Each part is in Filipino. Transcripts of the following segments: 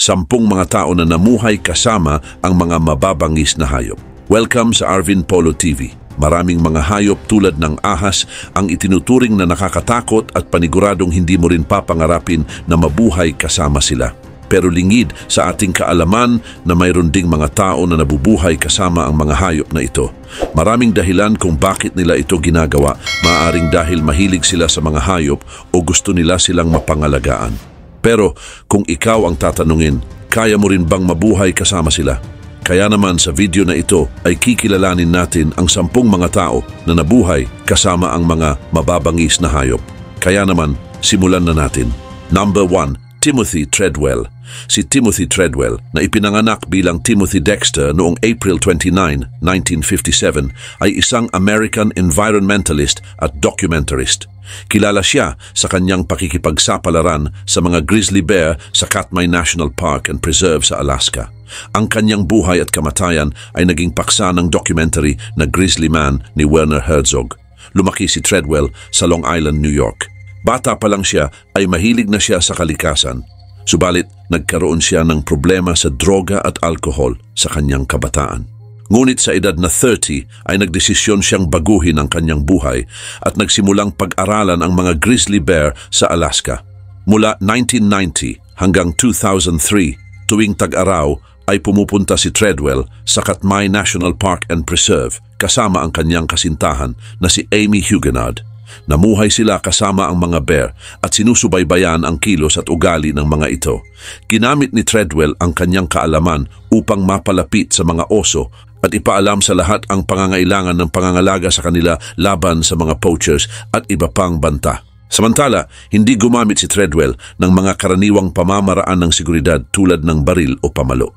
10 mga tao na namuhay kasama ang mga mababangis na hayop. Welcome sa Arvin Polo TV. Maraming mga hayop tulad ng ahas ang itinuturing na nakakatakot at paniguradong hindi mo rin papangarapin na mabuhay kasama sila. Pero lingid sa ating kaalaman na mayroon ding mga tao na nabubuhay kasama ang mga hayop na ito. Maraming dahilan kung bakit nila ito ginagawa. Maaaring dahil mahilig sila sa mga hayop o gusto nila silang mapangalagaan. Pero kung ikaw ang tatanungin, kaya mo rin bang mabuhay kasama sila? Kaya naman sa video na ito ay kikilalanin natin ang 10 mga tao na nabuhay kasama ang mga mababangis na hayop. Kaya naman, simulan na natin. Number 1, Timothy Treadwell. Si Timothy Treadwell na ipinanganak bilang Timothy Dexter noong April 29, 1957 ay isang American environmentalist at documentarist. Kilala siya sa kanyang pakikipagsapalaran sa mga grizzly bear sa Katmai National Park and Preserve sa Alaska. Ang kanyang buhay at kamatayan ay naging paksa ng documentary na Grizzly Man ni Werner Herzog. Lumaki si Treadwell sa Long Island, New York. Bata pa lang siya ay mahilig na siya sa kalikasan. Subalit, nagkaroon siya ng problema sa droga at alkohol sa kanyang kabataan. Ngunit sa edad na 30 ay nagdesisyon siyang baguhin ang kanyang buhay at nagsimulang pag-aralan ang mga grizzly bear sa Alaska. Mula 1990 hanggang 2003, tuwing tag-araw ay pumupunta si Treadwell sa Katmai National Park and Preserve kasama ang kanyang kasintahan na si Amy Huguenard. Namuhay sila kasama ang mga bear at sinusubaybayan ang kilos at ugali ng mga ito. Ginamit ni Treadwell ang kanyang kaalaman upang mapalapit sa mga oso at ipaalam sa lahat ang pangangailangan ng pangangalaga sa kanila laban sa mga poachers at iba pang banta. Samantala, hindi gumamit si Treadwell ng mga karaniwang pamamaraan ng seguridad tulad ng baril o pamalo.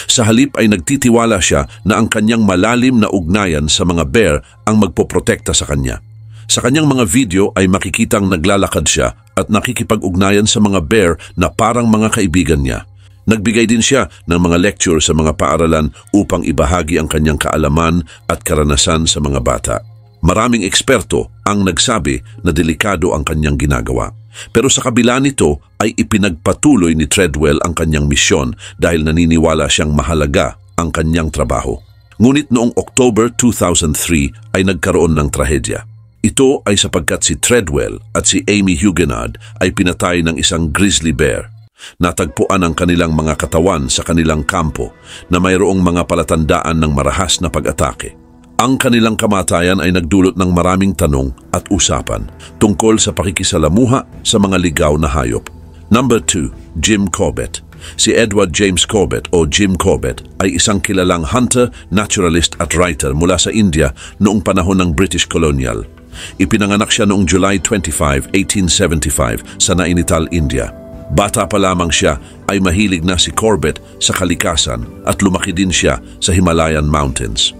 Sa halip ay nagtitiwala siya na ang kanyang malalim na ugnayan sa mga bear ang magpoprotekta sa kanya. Sa kanyang mga video ay makikitang naglalakad siya at nakikipag-ugnayan sa mga bear na parang mga kaibigan niya. Nagbigay din siya ng mga lecture sa mga paaralan upang ibahagi ang kanyang kaalaman at karanasan sa mga bata. Maraming eksperto ang nagsabi na delikado ang kanyang ginagawa. Pero sa kabila nito ay ipinagpatuloy ni Treadwell ang kanyang misyon dahil naniniwala siyang mahalaga ang kanyang trabaho. Ngunit noong October 2003 ay nagkaroon ng trahedya. Ito ay sapagkat si Treadwell at si Amy Huguenard ay pinatay ng isang grizzly bear. Natagpuan ang kanilang mga katawan sa kanilang kampo na mayroong mga palatandaan ng marahas na pag-atake. Ang kanilang kamatayan ay nagdulot ng maraming tanong at usapan tungkol sa pakikisalamuha sa mga ligaw na hayop. Number 2, Jim Corbett. Si Edward James Corbett o Jim Corbett ay isang kilalang hunter, naturalist at writer mula sa India noong panahon ng British Colonial. Ipinanganak siya noong July 25, 1875 sa Nainital, India. Bata pa lamang siya ay mahilig na si Corbett sa kalikasan at lumaki din siya sa Himalayan Mountains.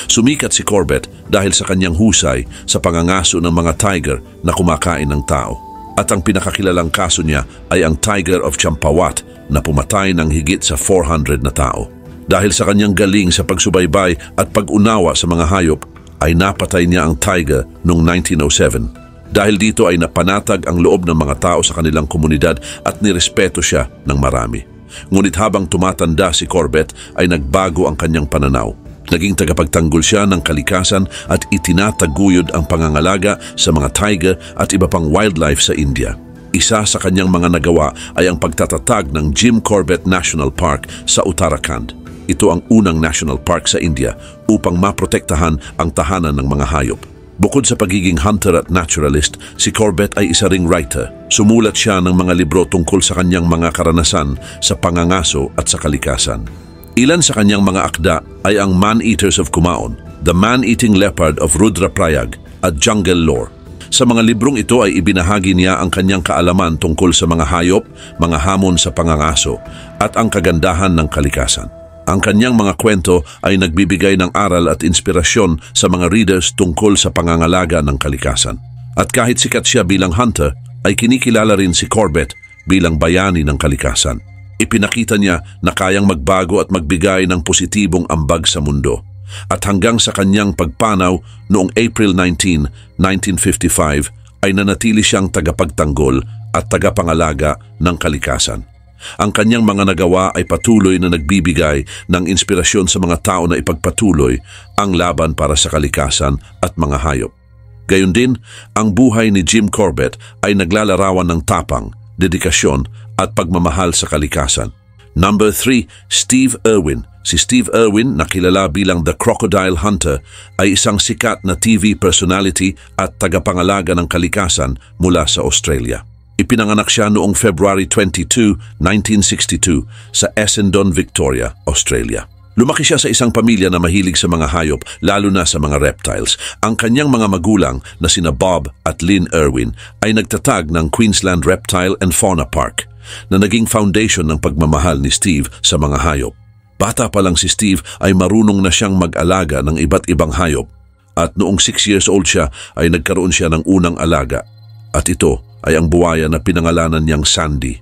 Sumikat si Corbett dahil sa kanyang husay sa pangangaso ng mga tiger na kumakain ng tao. At ang pinakakilalang kaso niya ay ang Tiger of Champawat na pumatay ng higit sa 400 na tao. Dahil sa kanyang galing sa pagsubaybay at pag-unawa sa mga hayop, ay napatay niya ang tiger noong 1907. Dahil dito ay napanatag ang loob ng mga tao sa kanilang komunidad at nirespeto siya ng marami. Ngunit habang tumatanda si Corbett ay nagbago ang kanyang pananaw. Naging tagapagtanggol siya ng kalikasan at itinataguyod ang pangangalaga sa mga tiger at iba pang wildlife sa India. Isa sa kanyang mga nagawa ay ang pagtatatag ng Jim Corbett National Park sa Uttarakhand. Ito ang unang national park sa India upang maprotektahan ang tahanan ng mga hayop. Bukod sa pagiging hunter at naturalist, si Corbett ay isa ring writer. Sumulat siya ng mga libro tungkol sa kanyang mga karanasan sa pangangaso at sa kalikasan. Ilan sa kanyang mga akda ay ang Man-Eaters of Kumaon, The Man-Eating Leopard of Rudraprayag at Jungle Lore. Sa mga librong ito ay ibinahagi niya ang kanyang kaalaman tungkol sa mga hayop, mga hamon sa pangangaso at ang kagandahan ng kalikasan. Ang kanyang mga kwento ay nagbibigay ng aral at inspirasyon sa mga readers tungkol sa pangangalaga ng kalikasan. At kahit sikat siya bilang hunter, ay kinikilala rin si Corbett bilang bayani ng kalikasan. Ipinakita niya na kayang magbago at magbigay ng positibong ambag sa mundo. At hanggang sa kanyang pagpanaw noong April 19, 1955 ay nanatili siyang tagapagtanggol at tagapangalaga ng kalikasan. Ang kanyang mga nagawa ay patuloy na nagbibigay ng inspirasyon sa mga tao na ipagpatuloy ang laban para sa kalikasan at mga hayop. Gayon din, ang buhay ni Jim Corbett ay naglalarawan ng tapang, dedikasyon at pagmamahal sa kalikasan. Number 3, Steve Irwin. Si Steve Irwin, na kilala bilang The Crocodile Hunter, ay isang sikat na TV personality at tagapangalaga ng kalikasan mula sa Australia. Ipinanganak siya noong February 22, 1962 sa Essendon, Victoria, Australia. Lumaki siya sa isang pamilya na mahilig sa mga hayop, lalo na sa mga reptiles. Ang kanyang mga magulang na sina Bob at Lynn Irwin ay nagtatag ng Queensland Reptile and Fauna Park na naging foundation ng pagmamahal ni Steve sa mga hayop. Bata pa lang si Steve ay marunong na siyang mag-alaga ng iba't ibang hayop at noong 6 years old siya ay nagkaroon siya ng unang alaga at ito ay ang buwaya na pinangalanan niyang Sandy.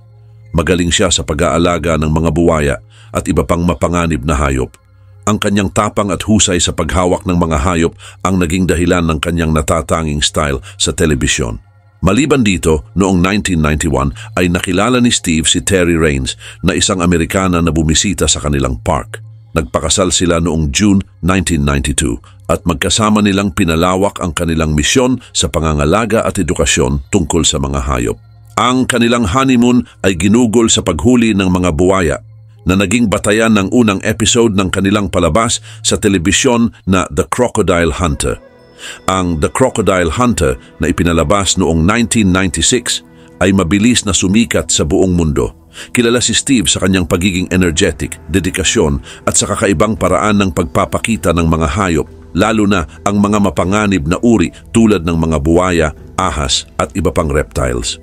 Magaling siya sa pag-aalaga ng mga buwaya at iba pang mapanganib na hayop. Ang kanyang tapang at husay sa paghawak ng mga hayop ang naging dahilan ng kanyang natatanging style sa telebisyon. Maliban dito, noong 1991 ay nakilala ni Steve si Terry Rains na isang Amerikana na bumisita sa kanilang park. Nagpakasal sila noong June 1992 at magkasama nilang pinalawak ang kanilang misyon sa pangangalaga at edukasyon tungkol sa mga hayop. Ang kanilang honeymoon ay ginugol sa paghuli ng mga buwaya na naging batayan ng unang episode ng kanilang palabas sa telebisyon na The Crocodile Hunter. Ang The Crocodile Hunter na ipinalabas noong 1996 ay mabilis na sumikat sa buong mundo. Kilala si Steve sa kanyang pagiging energetic, dedikasyon at sa kakaibang paraan ng pagpapakita ng mga hayop, lalo na ang mga mapanganib na uri tulad ng mga buwaya, ahas at iba pang reptiles.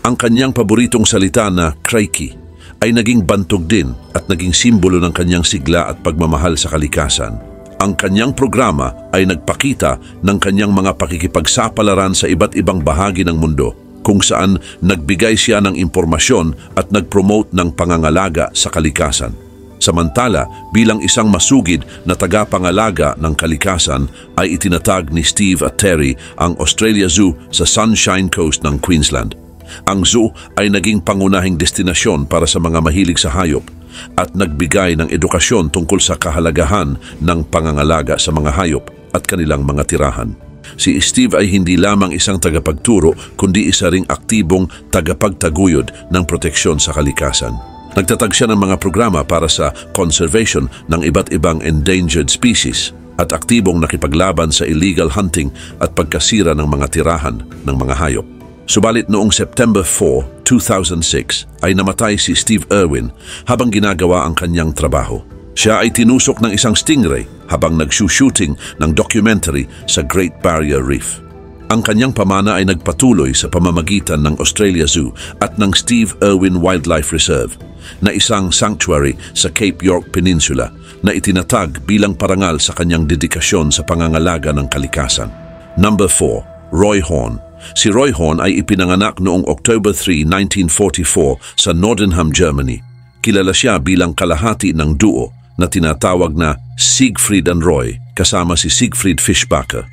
Ang kanyang paboritong salita na crikey ay naging bantog din at naging simbolo ng kanyang sigla at pagmamahal sa kalikasan. Ang kanyang programa ay nagpakita ng kanyang mga pakikipagsapalaran sa iba't ibang bahagi ng mundo kung saan nagbigay siya ng impormasyon at nag-promote ng pangangalaga sa kalikasan. Samantala, bilang isang masugid na tagapangalaga ng kalikasan ay itinatag ni Steve at Terry ang Australia Zoo sa Sunshine Coast ng Queensland. Ang zoo ay naging pangunahing destinasyon para sa mga mahilig sa hayop at nagbigay ng edukasyon tungkol sa kahalagahan ng pangangalaga sa mga hayop at kanilang mga tirahan. Si Steve ay hindi lamang isang tagapagturo kundi isa ring aktibong tagapagtaguyod ng proteksyon sa kalikasan. Nagtatag siya ng mga programa para sa conservation ng iba't ibang endangered species at aktibong nakipaglaban sa illegal hunting at pagkasira ng mga tirahan ng mga hayop. Subalit noong September 4, 2006 ay namatay si Steve Irwin habang ginagawa ang kanyang trabaho. Siya ay tinusok ng isang stingray habang nag-shooting ng documentary sa Great Barrier Reef. Ang kanyang pamana ay nagpatuloy sa pamamagitan ng Australia Zoo at ng Steve Irwin Wildlife Reserve na isang sanctuary sa Cape York Peninsula na itinatag bilang parangal sa kanyang dedikasyon sa pangangalaga ng kalikasan. Number 4, Roy Horn. Si Roy Horn ay ipinanganak noong October 3, 1944 sa Nordenham, Germany. Kilala siya bilang kalahati ng duo na tinatawag na Siegfried and Roy kasama si Siegfried Fischbacher.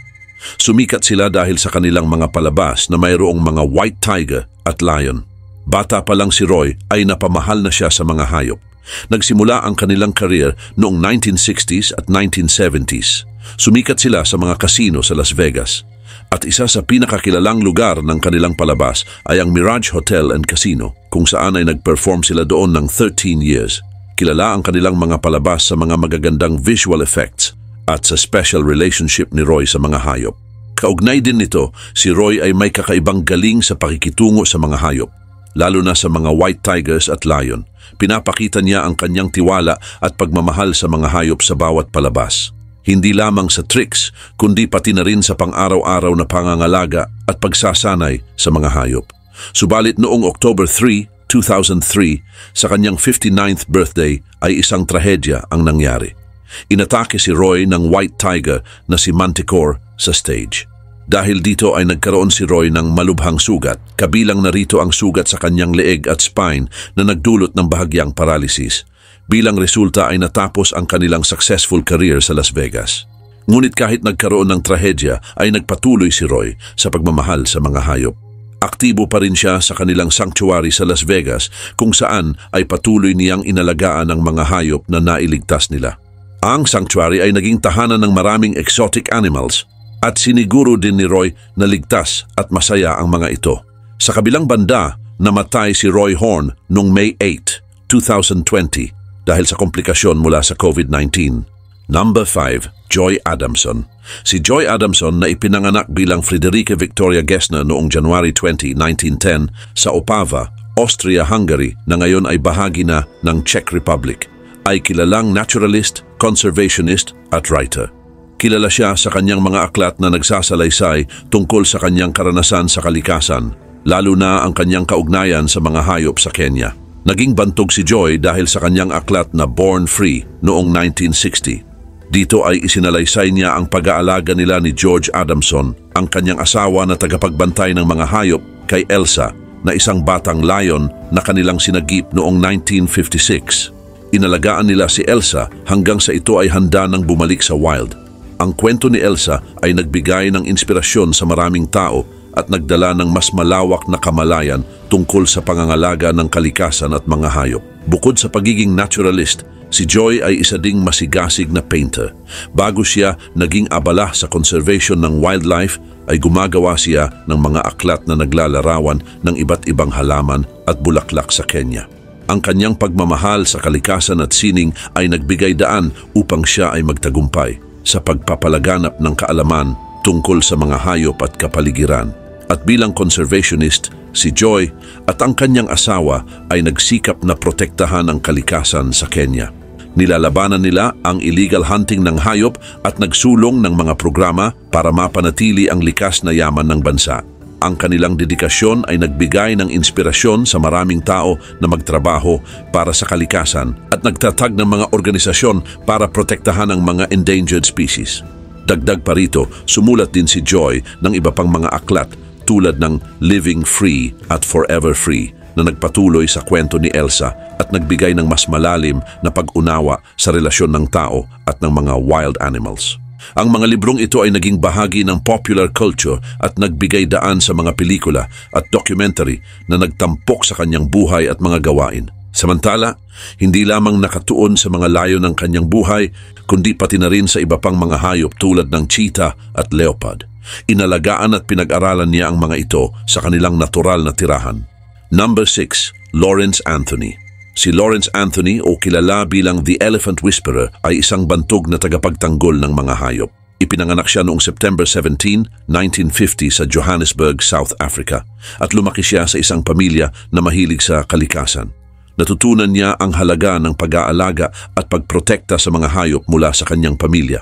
Sumikat sila dahil sa kanilang mga palabas na mayroong mga white tiger at lion. Bata pa lang si Roy ay napamahal na siya sa mga hayop. Nagsimula ang kanilang career noong 1960s at 1970s. Sumikat sila sa mga kasino sa Las Vegas. At isa sa pinakakilalang lugar ng kanilang palabas ay ang Mirage Hotel and Casino, kung saan ay nag-perform sila doon ng 13 years. Kilala ang kanilang mga palabas sa mga magagandang visual effects at sa special relationship ni Roy sa mga hayop. Kaugnay din nito, si Roy ay may kakaibang galing sa pakikitungo sa mga hayop, lalo na sa mga white tigers at lion. Pinapakita niya ang kanyang tiwala at pagmamahal sa mga hayop sa bawat palabas. Hindi lamang sa tricks, kundi pati na rin sa pang-araw-araw na pangangalaga at pagsasanay sa mga hayop. Subalit noong October 3, 2003, sa kanyang 59th birthday ay isang trahedya ang nangyari. Inatake si Roy ng white tiger na si Manticore sa stage. Dahil dito ay nagkaroon si Roy ng malubhang sugat, kabilang na rito ang sugat sa kanyang leeg at spine na nagdulot ng bahagyang paralysis. Bilang resulta ay natapos ang kanilang successful career sa Las Vegas. Ngunit kahit nagkaroon ng trahedya ay nagpatuloy si Roy sa pagmamahal sa mga hayop. Aktibo pa rin siya sa kanilang sanctuary sa Las Vegas kung saan ay patuloy niyang inalagaan ang mga hayop na nailigtas nila. Ang sanctuary ay naging tahanan ng maraming exotic animals at siniguro din ni Roy na ligtas at masaya ang mga ito. Sa kabilang banda, namatay si Roy Horn noong May 8, 2020 dahil sa komplikasyon mula sa COVID-19. Number 5, Joy Adamson. Si Joy Adamson na ipinanganak bilang Friederike Victoria Gessner noong January 20, 1910 sa Opava, Austria-Hungary na ngayon ay bahagi na ng Czech Republic, ay kilalang naturalist, conservationist at writer. Kilala siya sa kanyang mga aklat na nagsasalaysay tungkol sa kanyang karanasan sa kalikasan, lalo na ang kanyang kaugnayan sa mga hayop sa Kenya. Naging bantog si Joy dahil sa kanyang aklat na Born Free noong 1960. Dito ay isinalaysay niya ang pag-aalaga nila ni George Adamson, ang kanyang asawa na tagapagbantay ng mga hayop, kay Elsa, na isang batang lion na kanilang sinagip noong 1956. Inalagaan nila si Elsa hanggang sa ito ay handa nang bumalik sa wild. Ang kwento ni Elsa ay nagbigay ng inspirasyon sa maraming tao at nagdala ng mas malawak na kamalayan tungkol sa pangangalaga ng kalikasan at mga hayop. Bukod sa pagiging naturalist, si Joy ay isa ding masigasig na painter. Bago siya naging abala sa conservation ng wildlife, ay gumagawa siya ng mga aklat na naglalarawan ng iba't ibang halaman at bulaklak sa Kenya. Ang kanyang pagmamahal sa kalikasan at sining ay nagbigay daan upang siya ay magtagumpay sa pagpapalaganap ng kaalaman tungkol sa mga hayop at kapaligiran. At bilang conservationist, si Joy at ang kanyang asawa ay nagsikap na protektahan ang kalikasan sa Kenya. Nilalabanan nila ang illegal hunting ng hayop at nagsulong ng mga programa para mapanatili ang likas na yaman ng bansa. Ang kanilang dedikasyon ay nagbigay ng inspirasyon sa maraming tao na magtrabaho para sa kalikasan at nagtatag ng mga organisasyon para protektahan ang mga endangered species. Dagdag pa rito, sumulat din si Joy ng iba pang mga aklat tulad ng Living Free at Forever Free na nagpatuloy sa kwento ni Elsa at nagbigay ng mas malalim na pag-unawa sa relasyon ng tao at ng mga wild animals. Ang mga librong ito ay naging bahagi ng popular culture at nagbigay daan sa mga pelikula at documentary na nagtampok sa kanyang buhay at mga gawain. Samantala, hindi lamang nakatuon sa mga layo ng kanyang buhay, kundi pati na rin sa iba pang mga hayop tulad ng cheetah at leopard. Inalagaan at pinag-aralan niya ang mga ito sa kanilang natural na tirahan. Number 6, Lawrence Anthony. Si Lawrence Anthony o kilala bilang The Elephant Whisperer ay isang bantog na tagapagtanggol ng mga hayop. Ipinanganak siya noong September 17, 1950 sa Johannesburg, South Africa at lumaki siya sa isang pamilya na mahilig sa kalikasan. Natutunan niya ang halaga ng pag-aalaga at pagprotekta sa mga hayop mula sa kanyang pamilya.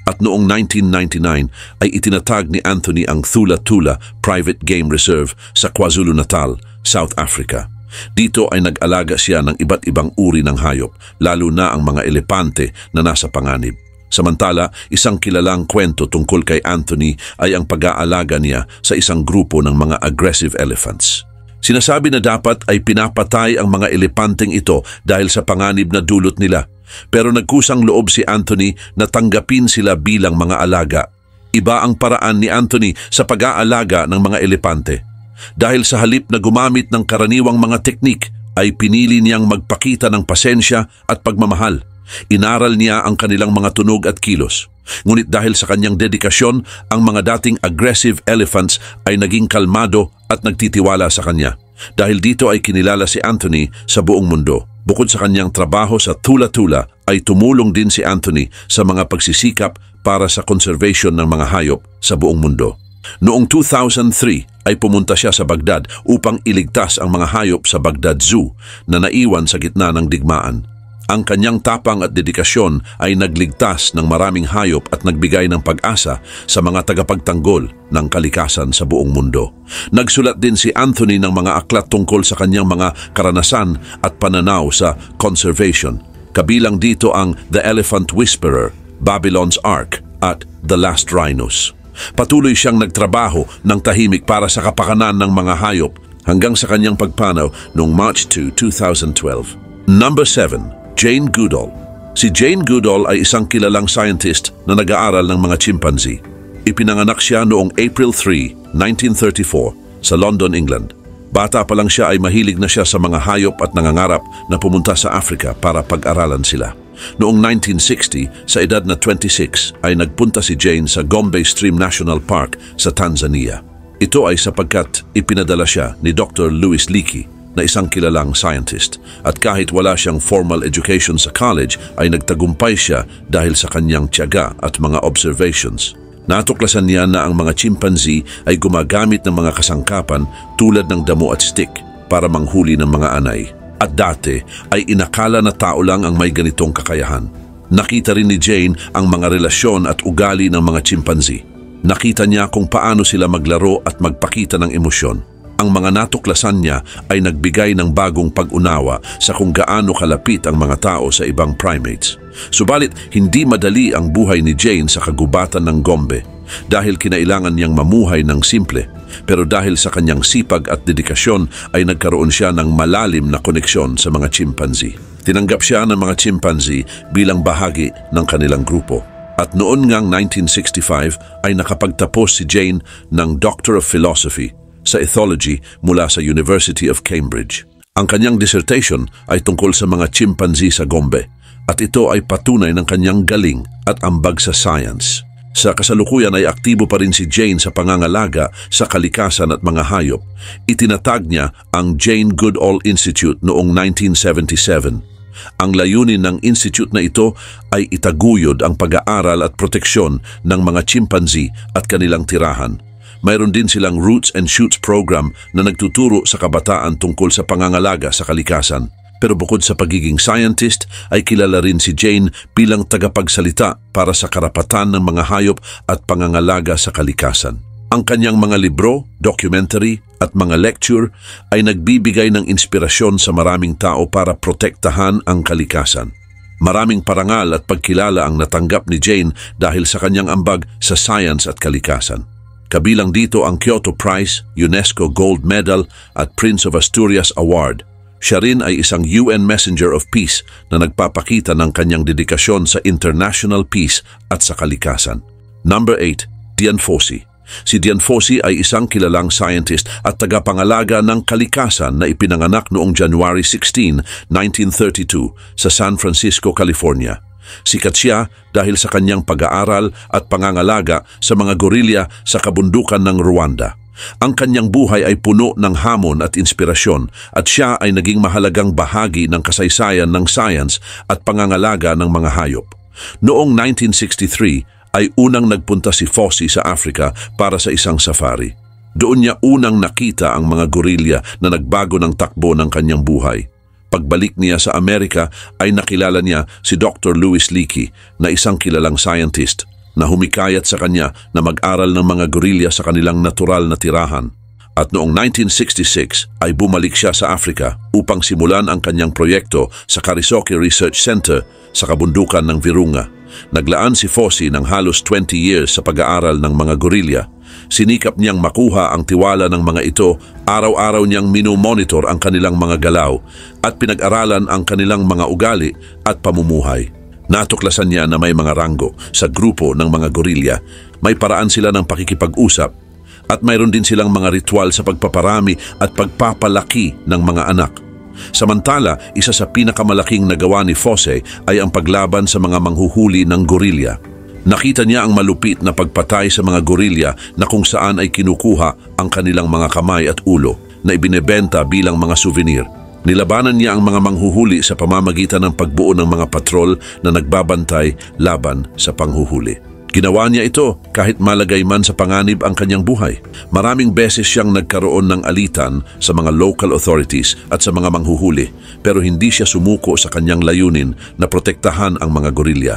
At noong 1999 ay itinatag ni Anthony ang Thula Thula Private Game Reserve sa KwaZulu-Natal, South Africa. Dito ay nag-alaga siya ng iba't ibang uri ng hayop, lalo na ang mga elepante na nasa panganib. Samantala, isang kilalang kwento tungkol kay Anthony ay ang pag-aalaga niya sa isang grupo ng mga aggressive elephants. Sinasabi na dapat ay pinapatay ang mga elepanteng ito dahil sa panganib na dulot nila. Pero nagkusang loob si Anthony na tanggapin sila bilang mga alaga. Iba ang paraan ni Anthony sa pag-aalaga ng mga elepante. Dahil sa halip na gumamit ng karaniwang mga teknik, ay pinili niyang magpakita ng pasensya at pagmamahal. Inaral niya ang kanilang mga tunog at kilos. Ngunit dahil sa kanyang dedikasyon, ang mga dating aggressive elephants ay naging kalmado at nagtitiwala sa kanya. Dahil dito ay kinilala si Anthony sa buong mundo. Bukod sa kanyang trabaho sa Thula Thula, ay tumulong din si Anthony sa mga pagsisikap para sa conservation ng mga hayop sa buong mundo. Noong 2003 ay pumunta siya sa Baghdad upang iligtas ang mga hayop sa Baghdad Zoo na naiwan sa gitna ng digmaan. Ang kanyang tapang at dedikasyon ay nagligtas ng maraming hayop at nagbigay ng pag-asa sa mga tagapagtanggol ng kalikasan sa buong mundo. Nagsulat din si Anthony ng mga aklat tungkol sa kanyang mga karanasan at pananaw sa conservation. Kabilang dito ang The Elephant Whisperer, Babylon's Ark at The Last Rhinos. Patuloy siyang nagtrabaho ng tahimik para sa kapakanan ng mga hayop hanggang sa kanyang pagpanaw noong March 2, 2012. Number 7. Jane Goodall. Si Jane Goodall ay isang kilalang scientist na nag-aaral ng mga chimpanzee. Ipinanganak siya noong April 3, 1934 sa London, England. Bata pa lang siya ay mahilig na siya sa mga hayop at nangangarap na pumunta sa Africa para pag-aralan sila. Noong 1960, sa edad na 26, ay nagpunta si Jane sa Gombe Stream National Park sa Tanzania. Ito ay sapagkat ipinadala siya ni Dr. Louis Leakey na isang kilalang scientist, at kahit wala siyang formal education sa college ay nagtagumpay siya dahil sa kanyang tiyaga at mga observations. Natuklasan niya na ang mga chimpanzee ay gumagamit ng mga kasangkapan tulad ng damo at stick para manghuli ng mga anay. At dati ay inakala na tao lang ang may ganitong kakayahan. Nakita rin ni Jane ang mga relasyon at ugali ng mga chimpanzee. Nakita niya kung paano sila maglaro at magpakita ng emosyon. Ang mga natuklasan niya ay nagbigay ng bagong pag-unawa sa kung gaano kalapit ang mga tao sa ibang primates. Subalit, hindi madali ang buhay ni Jane sa kagubatan ng Gombe dahil kinailangan niyang mamuhay ng simple. Pero dahil sa kanyang sipag at dedikasyon ay nagkaroon siya ng malalim na koneksyon sa mga chimpanzee. Tinanggap siya ng mga chimpanzee bilang bahagi ng kanilang grupo. At noon ngang 1965 ay nakapagtapos si Jane ng Doctor of Philosophy sa Ethology mula sa University of Cambridge. Ang kanyang dissertation ay tungkol sa mga chimpanzee sa Gombe at ito ay patunay ng kanyang galing at ambag sa science. Sa kasalukuyan ay aktibo pa rin si Jane sa pangangalaga sa kalikasan at mga hayop. Itinatag niya ang Jane Goodall Institute noong 1977. Ang layunin ng institute na ito ay itaguyod ang pag-aaral at proteksyon ng mga chimpanzee at kanilang tirahan. Mayroon din silang Roots and Shoots program na nagtuturo sa kabataan tungkol sa pangangalaga sa kalikasan. Pero bukod sa pagiging scientist, ay kilala rin si Jane bilang tagapagsalita para sa karapatan ng mga hayop at pangangalaga sa kalikasan. Ang kanyang mga libro, documentary at mga lecture ay nagbibigay ng inspirasyon sa maraming tao para protektahan ang kalikasan. Maraming parangal at pagkilala ang natanggap ni Jane dahil sa kanyang ambag sa science at kalikasan. Kabilang dito ang Kyoto Prize, UNESCO Gold Medal at Prince of Asturias Award. Siya rin ay isang UN Messenger of Peace na nagpapakita ng kanyang dedikasyon sa international peace at sa kalikasan. Number 8, Dian Fossey. Si Dian Fossey ay isang kilalang scientist at tagapangalaga ng kalikasan na ipinanganak noong January 16, 1932 sa San Francisco, California. Sikat siya dahil sa kanyang pag-aaral at pangangalaga sa mga gorilya sa kabundukan ng Rwanda. Ang kanyang buhay ay puno ng hamon at inspirasyon at siya ay naging mahalagang bahagi ng kasaysayan ng science at pangangalaga ng mga hayop. Noong 1963 ay unang nagpunta si Fossey sa Africa para sa isang safari. Doon niya unang nakita ang mga gorilya na nagbago ng takbo ng kanyang buhay. Pagbalik niya sa Amerika ay nakilala niya si Dr. Louis Leakey na isang kilalang scientist na humikayat sa kanya na mag-aral ng mga gorilya sa kanilang natural na tirahan. At noong 1966 ay bumalik siya sa Africa upang simulan ang kanyang proyekto sa Karisoke Research Center sa kabundukan ng Virunga. Naglaan si Fossey ng halos 20 years sa pag-aaral ng mga gorilya. Sinikap niyang makuha ang tiwala ng mga ito, araw-araw niyang mino-monitor ang kanilang mga galaw at pinag-aralan ang kanilang mga ugali at pamumuhay. Natuklasan niya na may mga ranggo sa grupo ng mga gorilya, may paraan sila ng pakikipag-usap at mayroon din silang mga ritual sa pagpaparami at pagpapalaki ng mga anak. Samantala, isa sa pinakamalaking nagawa ni Fossey ay ang paglaban sa mga manghuhuli ng gorilya. Nakita niya ang malupit na pagpatay sa mga gorilya na kung saan ay kinukuha ang kanilang mga kamay at ulo na ibinebenta bilang mga souvenir. Nilabanan niya ang mga manghuhuli sa pamamagitan ng pagbuo ng mga patrol na nagbabantay laban sa panghuhuli. Ginawa niya ito kahit malagay man sa panganib ang kanyang buhay. Maraming beses siyang nagkaroon ng alitan sa mga local authorities at sa mga manghuhuli, pero hindi siya sumuko sa kanyang layunin na protektahan ang mga gorilya.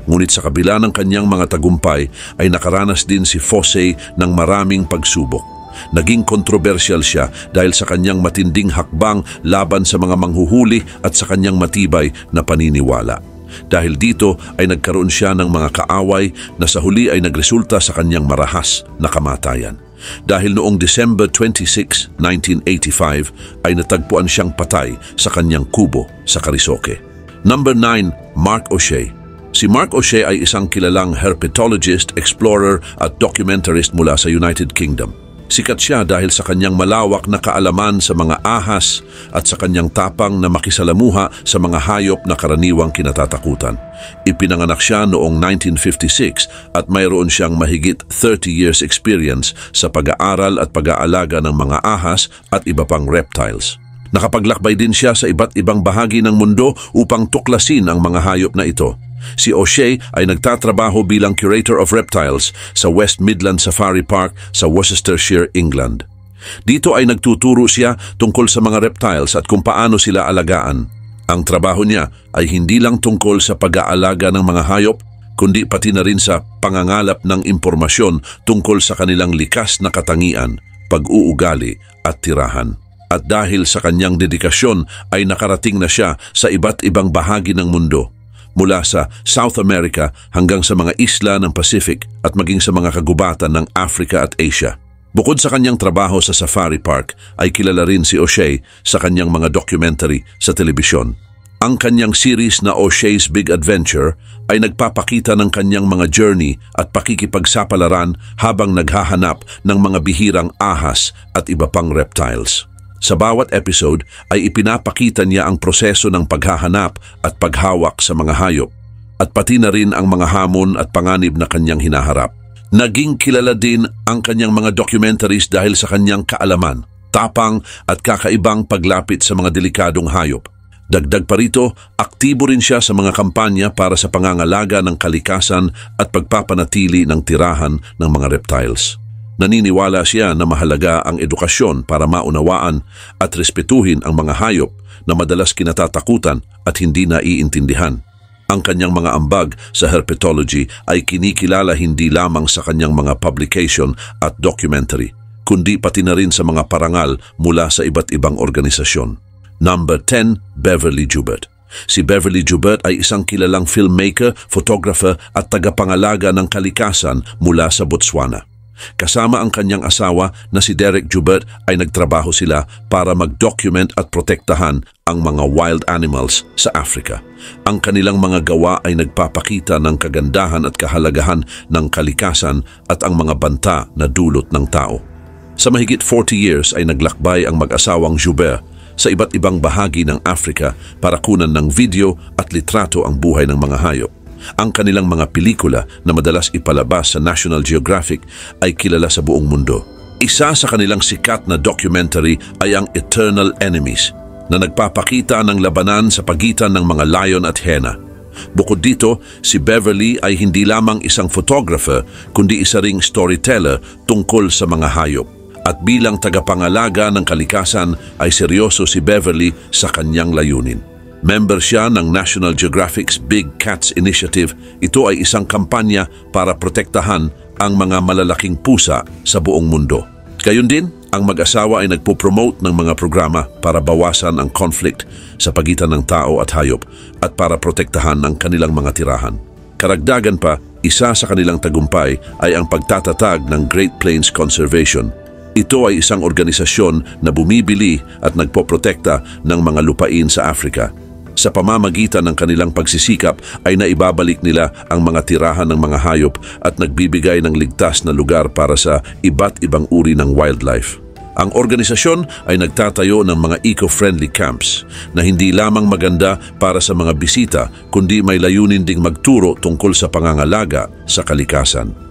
Ngunit sa kabila ng kanyang mga tagumpay ay nakaranas din si Fossey ng maraming pagsubok. Naging kontrobersyal siya dahil sa kanyang matinding hakbang laban sa mga manghuhuli at sa kanyang matibay na paniniwala. Dahil dito ay nagkaroon siya ng mga kaaway na sa huli ay nagresulta sa kanyang marahas na kamatayan. Dahil noong December 26, 1985 ay natagpuan siyang patay sa kanyang kubo sa Karisoke. Number 9, Mark O'Shea. Si Mark O'Shea ay isang kilalang herpetologist, explorer at documentarist mula sa United Kingdom. Sikat siya dahil sa kanyang malawak na kaalaman sa mga ahas at sa kanyang tapang na makisalamuha sa mga hayop na karaniwang kinatatakutan. Ipinanganak siya noong 1956 at mayroon siyang mahigit 30 years experience sa pag-aaral at pag-aalaga ng mga ahas at iba pang reptiles. Nakapaglakbay din siya sa iba't ibang bahagi ng mundo upang tuklasin ang mga hayop na ito. Si O'Shea ay nagtatrabaho bilang Curator of Reptiles sa West Midland Safari Park sa Worcestershire, England. Dito ay nagtuturo siya tungkol sa mga reptiles at kung paano sila alagaan. Ang trabaho niya ay hindi lang tungkol sa pag-aalaga ng mga hayop, kundi pati na rin sa pangangalap ng impormasyon tungkol sa kanilang likas na katangian, pag-uugali at tirahan. At dahil sa kanyang dedikasyon ay nakarating na siya sa iba't ibang bahagi ng mundo, mula sa South America hanggang sa mga isla ng Pacific at maging sa mga kagubatan ng Africa at Asia. Bukod sa kanyang trabaho sa Safari Park, ay kilala rin si O'Shea sa kanyang mga documentary sa telebisyon. Ang kanyang series na O'Shea's Big Adventure ay nagpapakita ng kanyang mga journey at pakikipagsapalaran habang naghahanap ng mga bihirang ahas at iba pang reptiles. Sa bawat episode ay ipinapakita niya ang proseso ng paghahanap at paghawak sa mga hayop at pati na rin ang mga hamon at panganib na kanyang hinaharap. Naging kilala din ang kanyang mga documentaries dahil sa kanyang kaalaman, tapang at kakaibang paglapit sa mga delikadong hayop. Dagdag pa rito, aktibo rin siya sa mga kampanya para sa pangangalaga ng kalikasan at pagpapanatili ng tirahan ng mga reptiles. Naniniwala siya na mahalaga ang edukasyon para maunawaan at respetuhin ang mga hayop na madalas kinatatakutan at hindi naiintindihan. Ang kanyang mga ambag sa herpetology ay kinikilala hindi lamang sa kanyang mga publication at documentary, kundi pati na rin sa mga parangal mula sa iba't ibang organisasyon. Number 10, Beverly Joubert. Si Beverly Joubert ay isang kilalang filmmaker, photographer at tagapangalaga ng kalikasan mula sa Botswana. Kasama ang kanyang asawa na si Derek Joubert ay nagtrabaho sila para mag-document at protektahan ang mga wild animals sa Africa. Ang kanilang mga gawa ay nagpapakita ng kagandahan at kahalagahan ng kalikasan at ang mga banta na dulot ng tao. Sa mahigit 40 years ay naglakbay ang mag-asawang Joubert sa iba't ibang bahagi ng Africa para kunan ng video at litrato ang buhay ng mga hayop. Ang kanilang mga pelikula na madalas ipalabas sa National Geographic ay kilala sa buong mundo. Isa sa kanilang sikat na documentary ay ang Eternal Enemies, na nagpapakita ng labanan sa pagitan ng mga lion at hyena. Bukod dito, si Beverly ay hindi lamang isang photographer, kundi isa ring storyteller tungkol sa mga hayop. At bilang tagapangalaga ng kalikasan ay seryoso si Beverly sa kanyang layunin. Member siya ng National Geographic's Big Cats Initiative. Ito ay isang kampanya para protektahan ang mga malalaking pusa sa buong mundo. Gayun din, ang mag-asawa ay nagpo-promote ng mga programa para bawasan ang conflict sa pagitan ng tao at hayop at para protektahan ang kanilang mga tirahan. Karagdagan pa, isa sa kanilang tagumpay ay ang pagtatatag ng Great Plains Conservation. Ito ay isang organisasyon na bumibili at nagpoprotekta ng mga lupain sa Africa. Sa pamamagitan ng kanilang pagsisikap ay naibabalik nila ang mga tirahan ng mga hayop at nagbibigay ng ligtas na lugar para sa iba't ibang uri ng wildlife. Ang organisasyon ay nagtatayo ng mga eco-friendly camps na hindi lamang maganda para sa mga bisita kundi may layunin ding magturo tungkol sa pangangalaga sa kalikasan.